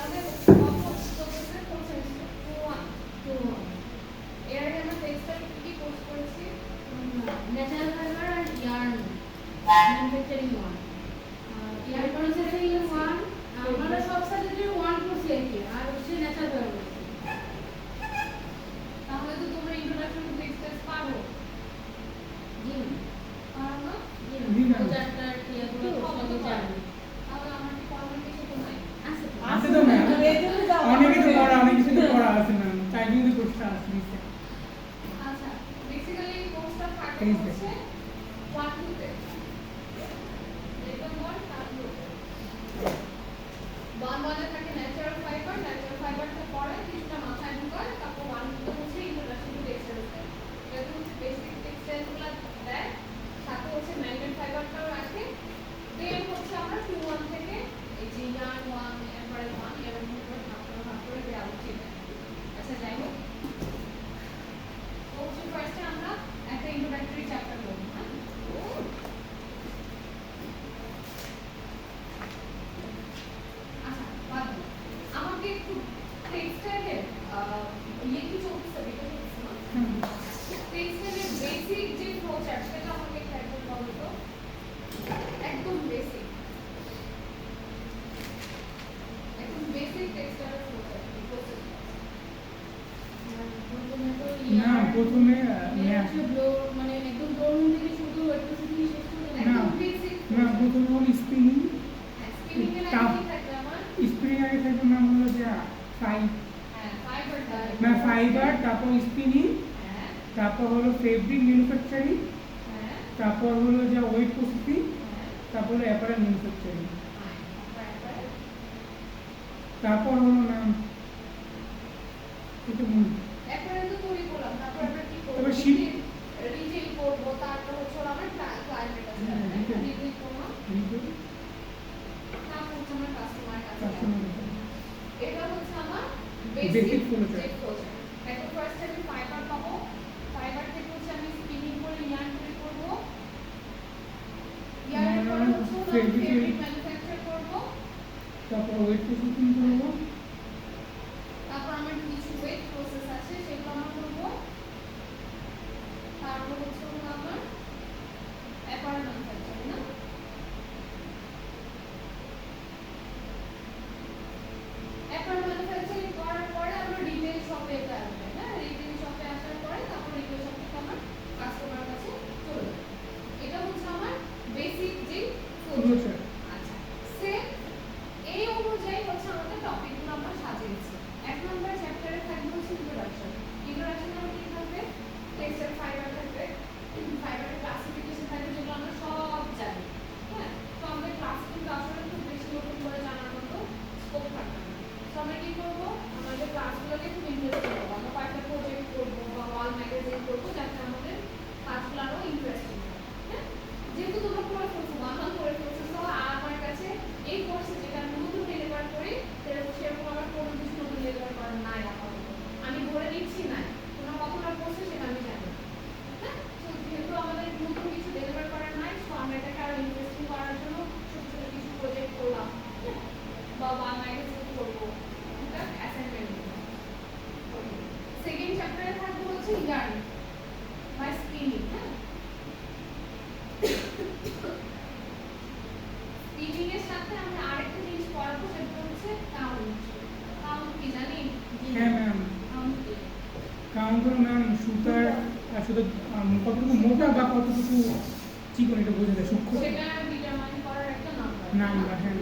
আমাদের কত চলতেছে পৌঁছাইছে 2-1 এর আগে আমরা টেক্সটাইল কি কোর্স করেছি ন্যাচারাল ফাইবার আর ইয়ার্ন ম্যানুফ্যাকচারিং 1 ইয়ার্ন প্রসেসিং 1 আমরা সব সাবজেক্টে 1 কোর্স লিখি আর হচ্ছে ন্যাচারাল ফাইবার তাহলে তো তোমরা ইন্ট্রোডাকশন টু টেক্সটাইলস পারো জি পারো না জি না চ্যাপ্টার ক্লিয়ার করে সবাই জানো তাহলে আমার কি পড়ার কিছু তো নাই আছে তো ম্যাম অনেক কিছু পড়া অনেক কিছু তো পড়া আছে ম্যাম টাইপিং দি কোর্সটা আছে আচ্ছা বেসিক্যালি কোর্সটা থাকে হচ্ছে 1-2 তে লেভেল 1 তারপর 1-1 এ থাকে ন্যাচারাল ফাইবারটা পড়ে কিছুটা মাথায় ঢোকায় তারপর 1-2 তে হচ্ছে ইন্ট্রোডাকশন টু টেক্সটাইলস এটা হচ্ছে বেসিক টেক্সটাইলসগুলো দেয় সাথে হচ্ছে ম্যানুফ্যাকচারিং ফাইবারটাও রাখে দেন হচ্ছে আমরা 2-1 থেকে এই যে ইয়ার্ন 1 এরপরে 1 এরকম করে ভাগ করে দেওয়া উচিত আচ্ছা যাই হোক তো ফার্স্টে আমরা একটা ইন্ট্রোডাক্টরি চ্যাপ্টার করব হ্যাঁ আচ্ছা বাদ দাও। আমাকে একটু টেক্সটাইলের ইয়ে কি চলতেছে এটা চলতেছে না টেক্সটাইলের বেসিক যে ফ্লো চার্ট সেটা আমাকে একটু একদম বলো তো একদম বেসিক টেক্সটাইলের ফ্লো চার্ট প্রসেস না প্রথমে মানে একদম ড্রোন থেকে শুরু একটু শুরু শেষ করে একদম বেসিক না প্রথমে হলো স্পিনিং স্পিনিং এর আগে কি থাকবে আমার স্পিনিং আগে থাকবে ম্যাম হলো যে ফাইবার তারপর স্পিনিং তারপর হলো ফেব্রিক ম্যানুফ্যাকচারিং তারপর হলো যে ওয়েট প্রসেসিং তারপর হলো অ্যাপারেল ম্যানুফ্যাকচারিং তারপর হলো ম্যাম এটা অ্যাপারেল তো তৈরি করলাম তারপর আমরা কি করব তারপর শিপ রিটেল করব তারপর হচ্ছে আমার ক্লায়েন্টের কাছে রিটেল করব তারপর হচ্ছে আমার কাস্টমারের কাছে এটা হচ্ছে আমার বেসিক ফ্লো চার্ট এখন ফার্স্ট আমি ফাইবার পাবো ফাইবার থেকে হচ্ছে আমি স্পিনিং করে ইয়ার্ন তৈরি করব ইয়ার্নের পরে হচ্ছে ফেব্রিক ম্যানুফ্যাকচার করব তারপর ওয়েট প্রসেসিং করব তারপর আমার কিছু ওয়েট প্রসেস আছে সেগুলো আমরা করব তারপর হচ্ছে আমার অ্যাপারেল ম্যানুফ্যাকচারিং না অ্যাপারেল ম্যানুফ্যাকচারিং করার পরে আমরা রিটেল শপে আসবে হ্যাঁ রিটেল শপে আসার পরে তারপর রিটেল শপ থেকে আমার কাস্টমারের কাছে চলে যাবে এটা হচ্ছে আমার বেসিক যে ফ্লো চার্ট আচ্ছা সেম এই অনুযায়ী হচ্ছে আমাদের টপিকগুলো আমরা সাজিয়েছি এক নম্বর চ্যাপ্টারে থাকবে হচ্ছে ইন্ট্রোডাকশন আমার কি থাকবে টেক্সটাইল ফাইবার থাকবে ফাইবারের ক্লাসিফিকেশন থাকবে যেগুলো আমরা সব জানি হ্যাঁ তো আমাদের ক্লাস কিন্তু আসলে খুব বেশি নতুন করে জানার মতো স্কোপ থাকবে না তো আমরা কি করবো আমাদের ক্লাসগুলোকে খুব ইন্টারেস্ট করবো আমরা কয়েকটা প্রজেক্ট করবো বা ওয়াল ম্যাগাজিন করবো যাতে আমাদের কাজগুলো আরও ইন্টারেস্টিং হয় হ্যাঁ যেহেতু তোমরা করে ফেলছো ওয়ান করে ফেলছো তো আমার কাছে এই কোর্সে যেটা আমি নতুন ডেলিভার করি সেরকম আমার কোনো কিছু নতুন ডেলিভার করার নাই আপাতত আমি বলে দিচ্ছি না তোমরা কতটা করছো সেটা আমি জানি হ্যাঁ তো যেহেতু আমাদের নতুন কিছু ডেলিভার করার নাই তো আমরা এটাকে আরো ইন্টারেস্টিং করার জন্য ছোট ছোট কিছু প্রজেক্ট করলাম বা ওয়ান ম্যাগাজিন করবো এটা অ্যাসাইনমেন্ট সেকেন্ড চ্যাপ্টারে থাকবে হচ্ছে ইয়ার্ন বা স্পিনিং হ্যাঁ স্পিনিং এর সাথে আমরা আরেকটা জিনিস পড়াবো সেটা হচ্ছে কাউন্ট কি জানি হ্যাঁ ম্যাম কাউন্ট কি কাউন্ট হলো ম্যাম সুতার আসলে কতটুকু মোটা বা কতটুকু চিকন এটা বোঝা যায় সূক্ষ্ম সেটা ডিটারমাইন করার একটা নাম্বার হ্যাঁ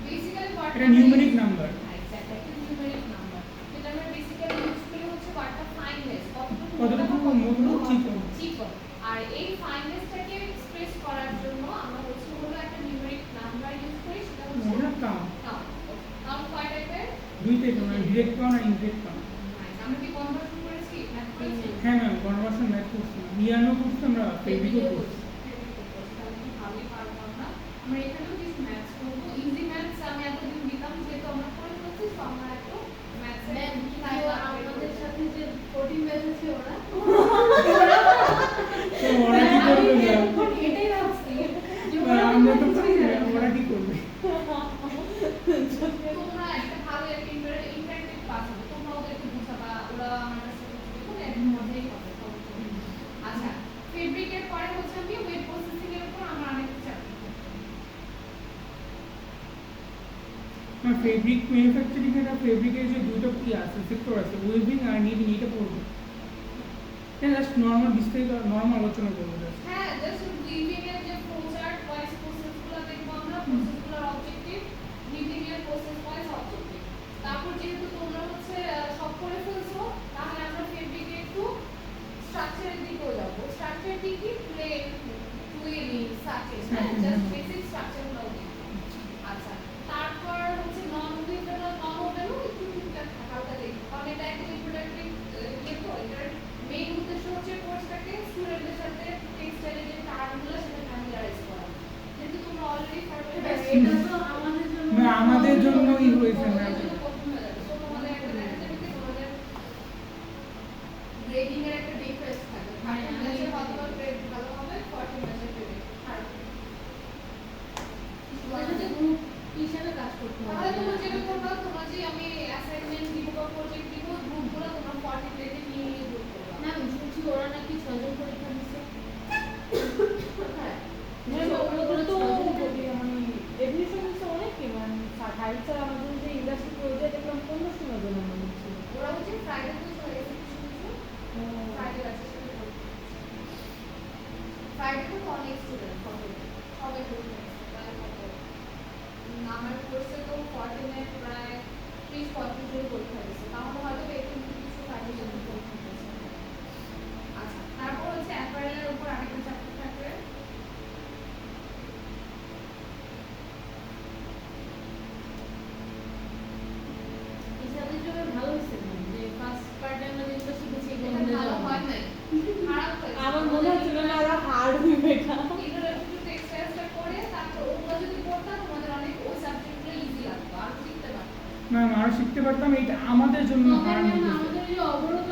বেসিক্যালি এটা নিউমেরিক নাম্বার এক্স্যাক্টলি একটা নিউমেরিক নাম্বার যেটা আমরা বেসিক্যালি ইউজ করি হচ্ছে ওয়ার্ডটা ফাইননেস কতটুকু মোটা চিকন আর এই ফাইননেসটাকে এক্সপ্রেস করার জন্য আমরা হচ্ছে হলো একটা নিউমেরিক নাম্বার ইউজ করি সেটা হচ্ছে কাউন্ট কাউন্ট কয় টাইপের দুই টাইপের মানে ডিরেক্ট কাউন্ট আর ইনডিরেক্ট কাউন্ট আমরা কি কনভার্সন করেছি ম্যাথ করেছি হ্যাঁ ম্যাম কনভার্সন ম্যাথ করছি ইয়ানো করছি আমরা ফেব্রিকও করছি ভালোই পারবো আমরা এখানেও কিছু ম্যাথস করবো ইজি ম্যাথস আমি এতদিন দিতাম যেহেতু আমরা করে ফেলছি তো আমরা একটু ম্যাথস আমাদের সাথে যে 14 ব্যাচ আছে ওরা ওরা কি করবে এটাই ভাবছি আমরা তো ওরা কি করবে তোমরা একটা ভালো ফেব্রিক ম্যানুফ্যাকচারিং এর ফেব্রিকের যে দুটো কি আছে সেক্টর আছে ওয়েভিং আর নিডিং এটা পড়বো হ্যাঁ জাস্ট নর্মাল বিস্তারিত নর্মাল আলোচনা করবো জাস্ট হ্যাঁ জাস্ট উইভিং এর যে ফ্লো চার্ট ওয়াইজ প্রসেসগুলো দেখবো আমরা প্রসেসগুলোর অবজেক্টিভ উইভিং এর প্রসেস ওয়াইজ অবজেক্টিভ তারপর যেহেতু তোমরা হচ্ছে সব করে ফেলছো তাহলে আমরা ফেব্রিকে একটু স্ট্রাকচারের দিকেও যাবো স্ট্রাকচার কি কি প্লেন টুইলিং সার্কেল হ্যাঁ জাস্ট বেসিক স্ট্রাকচারগুলো দেখবো আচ্ছা তারপর হচ্ছে নন উইভেন নন ওভেনও একটু টুকটাক হালকা দেখবো কারণ এটা একদম ইম্পর্টেন্টলি ইয়ে তো এটার মেইন উদ্দেশ্য হচ্ছে কোর্সটাকে স্টুডেন্টদের সাথে টেক্সটাইলের যে টার্মগুলো সেটা ফ্যামিলিয়ারাইজ করা যেহেতু তোমরা অলরেডি এটা তো আমাদের জন্য না আমাদের জন্যই হয়েছে না তোমাদের একটা দেখা যাবে কি তোমাদের গ্রেডিং এর একটা ডিফারেন্স থাকে 30 ম্যাচে হয়তো গ্রেড ভালো হবে 40 ম্যাচে গ্রেড খারাপ আমাদের গ্রুপ হিসেবে কাজ করতে হবে তাহলে তোমরা যেটা করবা তোমরা যে আমি অ্যাসাইনমেন্ট দিব বা প্রজেক্ট দিব গ্রুপগুলো তোমরা 40 গ্রেডে নিয়ে গ্রুপ করবা না আমি শুনছি ওরা নাকি 6 জন পরীক্ষা দিচ্ছে হ্যাঁ ওদের তো মানে এডমিশন হচ্ছে অনেকে মানে সাইন্সের আমাদের যে ইন্ডাস্ট্রি প্রজেক্ট দেখলাম 15 জন আমাদের ছিল ওরা হচ্ছে ফ্রাইডে তো চলে গেছে কিছু ফ্রাইডে আছে ফ্রাইডে তো অনেক স্টুডেন্ট সবাই করতে প্রায় কত আমার কোর্সে তো 14 এ প্রায় 30-35 জন পরীক্ষা দিয়েছে তাহলে হয়তো এরকম কিছু ফ্রাইডে জন পরীক্ষা দিয়েছে আচ্ছা তারপর হচ্ছে অ্যাপারেলের উপর আরেকটা চ্যাপ্টার থাকবে হিসাবের জন্য ভালো হয়েছে না যে ফার্স্ট পার্টে আমরা যেগুলো শিখেছি এগুলো এটা আমাদের ভালো জানা। হয় নাই খারাপ হয়েছে আমার মনে হচ্ছিল না আরো হার্ড হবে এটা ইন্ট্রোডাকশন টু টেক্সটাইলসটা করে তারপর ওগুলো যদি পড়তাম তোমাদের অনেক ওই সাবজেক্টগুলো ইজি লাগতো আর শিখতে পারতাম ম্যাম আরো শিখতে পারতাম এটা আমাদের জন্য হার আমাদের এই অবরোধের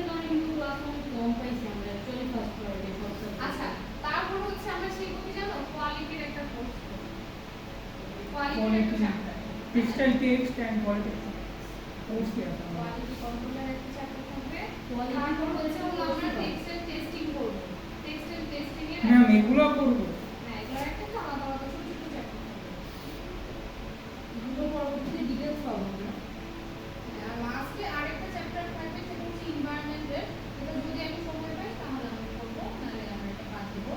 কারণে কিন্তু ক্লাস অনেক কম পাইছি আমরা অ্যাকচুয়ালি ফার্স্ট পার্টে আচ্ছা তারপর হচ্ছে আমরা শিখবো কি জানো কোয়ালিটির একটা কোর্স কোয়ালিটির একটা chapter textile text and quality course কি আছে আমাদের? কোয়ালিটি কন্ট্রোলের একটা চ্যাপ্টার থাকবে Quality তারপর control হচ্ছে হচ্ছে আমরা আমরা টেক্সটাইল টেস্টিং করব টেক্সটাইল টেস্টিং এর ম্যাম এগুলো করবো হ্যাঁ এগুলো একটা তো আলাদা আলাদা ছোট ছোট চ্যাপ্টার এগুলো পরবর্তীতে ডিটেইলস পাবো আমরা আর লাস্টে আরেকটা চ্যাপ্টার থাকবে সেটা হচ্ছে এনভায়রনমেন্টের এটা যদি আমি সময় পাই তাহলে আমি করবো নাহলে আমরা এটা বাদ দেবো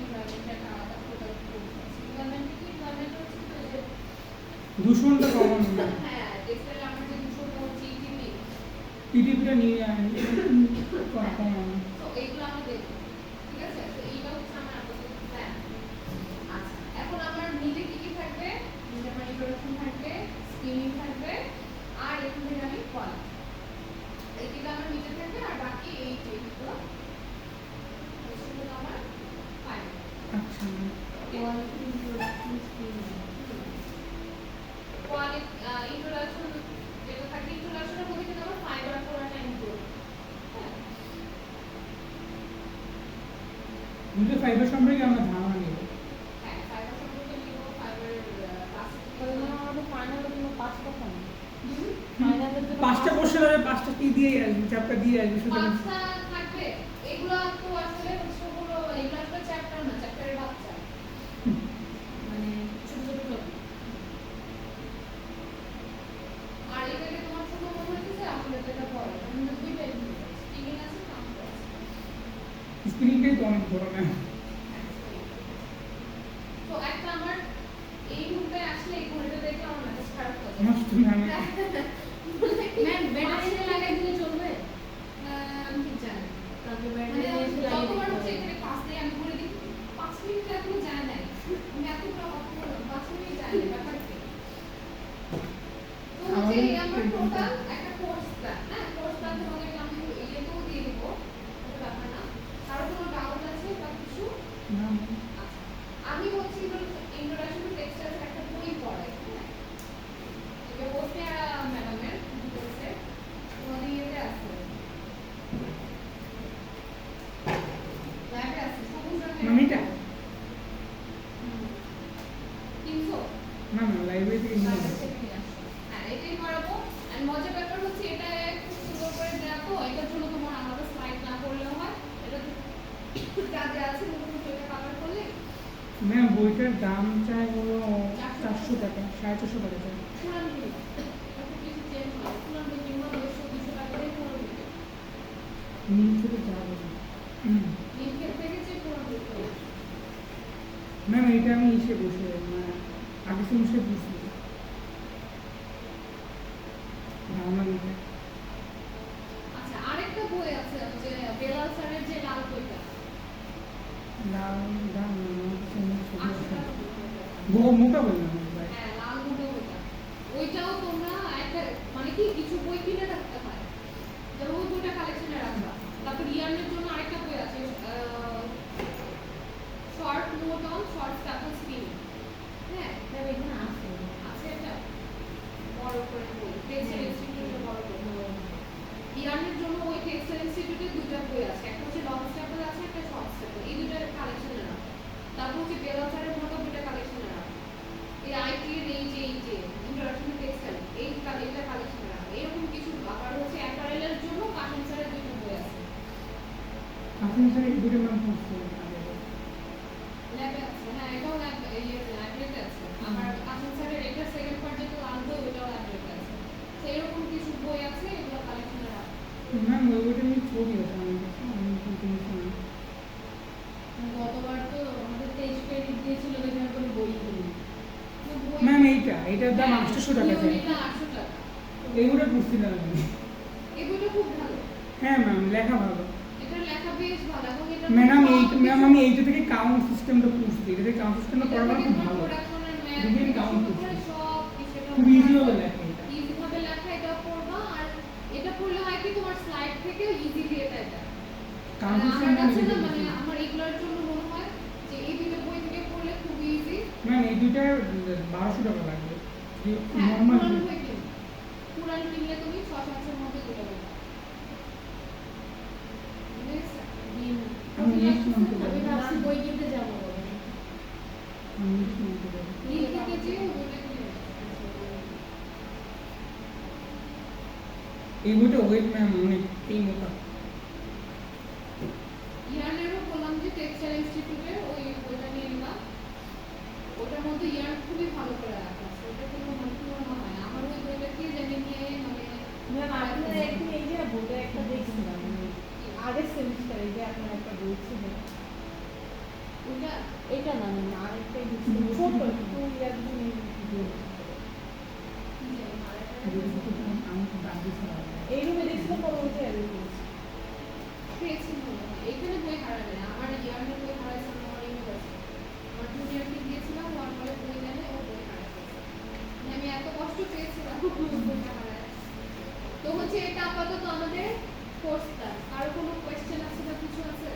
এনভায়রনমেন্টের একটা আলাদা প্রোডাক্ট কোর্স আছে এনভায়রনমেন্ট কি এনভায়রনমেন্ট হচ্ছে তো যে দূষণটা কমানো হ্যাঁ টেক্সটাইল আমরা যে দূষণটা হচ্ছে ইটিপি টিটিপিটা নিয়ে কমানো তো এইগুলো আমরা দেখবো ঠিক আছে তো এইটা হচ্ছে আমার আপাতত প্ল্যান আচ্ছা এখন আমার নিচে কি কি থাকবে নিচে আমার ইন্ট্রোডাকশন থাকবে স্কিমিং থাকবে আর এখান থেকে আমি কোয়ালিটি এই তিনটা আমার নিচে থাকবে আর বাকি এই টেক্সটগুলো সেগুলো আমার ফাইনাল আচ্ছা quality introduction scheme quality introduction যেটা থাকে ইন্ট্রোডাকশনের মধ্যে কিন্তু আমার ফাইবার পুরোটা ইনক্লুড হ্যাঁ দুটো ফাইবার সম্পর্কে আমরা ধারণা নিব হ্যাঁ ফাইবার সম্পর্কে নিব ফাইবারের তাহলে ক্লাসিফিকেশন আমাদের ফাইনালের জন্য 5টা ফর্ম ফাইনালের জন্য পাঁচটা কোশ্চেন হবে পাঁচটা কি দিয়ে আসবে চ্যাপ্টার দিয়ে আসবে সুতরাং পাঁচটা থাকবে এগুলো তো আসলে হচ্ছে হলো এগুলো আসলে চ্যাপ্টার না চ্যাপ্টারের বাচ্চা মানে ছোট ছোট টপিক আর এটাকে তোমার ছোট মনে হচ্ছে আসলে এটা বড় আমরা দুইটা স্পিকিং আছে কাউন্ট আছে স্ক্রিনটাই তো অনেক বড় ম্যাম তো একটা আমার এই রুমটায় আসলে এই ঘড়িটা দেখে আমার মেসেজ খারাপ হয়ে যায় নষ্ট ম্যাম ম্যাম ব্যাটারি লাগাই দিলে চলবে আমি ঠিক জানি তারপর মানে ব্যাটারি এসে লাগিয়ে যতবার দিতে হচ্ছে হবে এখানে পাঁচ দিয়ে আমি বলে দিই 5 মিনিট এখনো যায় নাই আমি এতটা কথা বললাম 5 মিনিট যায় নাই ব্যাপার কি তো হচ্ছে এই আমার টোটাল একটা কোর্স প্ল্যান হ্যাঁ কোর্স প্ল্যান তোমাদেরকে আমি ইয়েতেও দিয়ে দিব ওটা ব্যাপার না কারো কোনো ডাউট আছে বা কিছু ম্যাম আচ্ছা আমি হচ্ছে ইন্ট্রোডাকশন টু টেক্সটাইলস একটা বই পড়াই হ্যাঁ এটা হোসনিয়া ম্যাডামের ডিটেলসে তোমাদের ইয়েতে আছে ল্যাবে আছে সবুজ রঙের ম্যাম এটা 300 না না লাইব্রেরি থেকে নিয়ে লাইব্রেরি আসবো। থেকে নিয়ে আসো হ্যাঁ এটাই করাবো আর মজার ব্যাপার হচ্ছে এটা খুব সুন্দর করে দেওয়া তো এটার জন্য তোমার আলাদা স্লাইড না করলেও হয় এটা যা যা আছে মোটামুটি এটা কভার করলে ম্যাম বইটার দাম চাই হলো 400 400 টাকা 450 টাকা চাই। পুরান কিনবা এত কিছু চেঞ্জ হয় পুরান কিনবা 100-200 টাকা দিয়ে পুরান কিনবা নীল থেকে যা বলি লিঙ্কের থেকে যে পুরান কিনতে ম্যাম এটা আমি এসে বসে মানে আগে সেমিস্টার বুঝছি ধারণা দিতে। আচ্ছা আরেকটা বই আছে যে বেলাল স্যারের যে লাল বইটা লাল দাম ছবি 800 আছে টাকা বইটা। মোটা বই না ভাই। হ্যাঁ লাল মোটা বইটা ওইটাও তোমরা একটা মানে কি কিছু বই কিনে রাখতে হয় যেমন ওই বইটা কালেকশনে রাখবা তারপর ইয়ারের জন্য আরেকটা বই আছে short note on short staple spinning হ্যাঁ ম্যাম এখানে আছে আছে এটা বড় করে বই টেক্সটাইল ইনস্টিটিউটে বড় করে ইয়ারের জন্য ওই টেক্সটাইল ইনস্টিটিউটে দুটো বই আছে একটা হচ্ছে লং স্ট্যাপল আছে একটা শর্ট স্ট্যাপল এই দুটো কালেকশনে রাখা তারপর হচ্ছে বেলাচারের মোটা দুটো কালেকশনে রাখা এই আইটি এর এই যে ইন্ট্রোডাকশন টেক্সটাইল এই এটা কালেকশনে রাখা এরকম কিছু আবার হচ্ছে অ্যাপারেলের জন্য কাশিম স্যারের দুটো বই আছে আপনি স্যার এই দুটো ম্যাম পড়ছে ল্যাবে আছে হ্যাঁ এটাও ল্যাব লাইব্রেরিতে আছে আমার কাশিম স্যারের এটা সেকেন্ড পার্ট যেটা লাল বই ওটাও লাইব্রেরিতে আছে তো এরকম কিছু বই আছে এগুলো কালেকশনে রাখা ম্যাম ওইটা নিয়ে ছবি আছে আমার কাছে আমি কিন্তু নিচ্ছি গতবার তো আমাদের 23 ক্রেডিট দিয়েছিল দেখে আমি কোনো বই কিনি ম্যাম এইটার দাম 800 টাকা চাই। এটা 800 টাকা এইগুলো বুঝছিলাম আমি। এই বইটা খুব ভালো হ্যাঁ ম্যাম লেখা ভালো। এটার লেখা বেশ ভালো এবং এটা ম্যাম আমি এইটা থেকে কাউন্ট সিস্টেমটা পড়ছি এটা থেকে কাউন্ট সিস্টেমটা পড়ানো খুব ভালো। Begin count করছি। সব কিছু খুব ইজি হবে লেখা এটা। ইজি ভাবে লেখা এটা পড়বা আর এটা পড়লে হয় কি তোমার স্লাইড থেকে ইজিলি এটা কাউন্ট আমার কাছে না সিস্টেম মানে আমার এগুলোর জন্য মনে হয় যে এই দুটো বই থেকে পড়লে খুব ইজি ম্যাম এই দুইটা 1200 টাকা লাগবে। যে হ্যাঁ নরমাল পুরান বই কিনবে পুরান কিনলে তুমি 600-700 এর মধ্যে দুটো বই আমি নেক্সট মান্থে আমি যাব। ভাবছি বই কিনতে যাবো আমি নেক্সট মান্থে যাব। নীল থেকে যে ওটা কিনে এই বইটা ওয়েট ম্যাম অনেক এই মোটা। ইয়ার্নেরও বললাম যে টেক্সটাইল ইনস্টিটিউটে ওই বইটা নিয়ে নিলাম ওটার মধ্যে ইয়ার্ন খুবই ভালো করে রাখা আছে ওটা কোনো মানে পুরোনো হয় না আমার ওই বইটা কি জানি নিয়ে মানে ম্যাম আপনারা একদিন এই যে বইটা একটা দেখছিলাম আগের সেমিস্টারে যে আপনার একটা বই ছিল ওটা এটা না মানে আরেকটা ছোট একটু একদম কি জানি আমি তো দাম দিছি না। এই রুমে দেখছিল পরবর্তী আর পেয়েছি মনে হয় এখানে বই হারাবে না আমার ইয়ার্নের বই হারাইছে আমার ইউনিভার্সিটি আমার জুনিয়রকে দিয়েছিলাম ওর পরে বই নেনে ও বই হারাইছে মানে আমি এত কষ্ট পেয়েছিলাম বইটা হারায় তো হচ্ছে এটা আপাতত আমাদের কোর্সটা আর কোনো কোয়েশ্চেন আছে বা কিছু আছে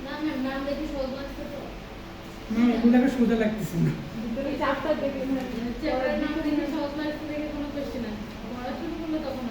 না ম্যাম নাম দেখি সহজ লাগছে তো ম্যাম এগুলোকে সোজা লাগতেছে না। ভিতরে চাপটা দেখে চ্যাপ্টারের নাম দেখে সহজ লাগছে দেখে কোনো কোয়েশ্চেন আছে পড়াশোনা করলে তখন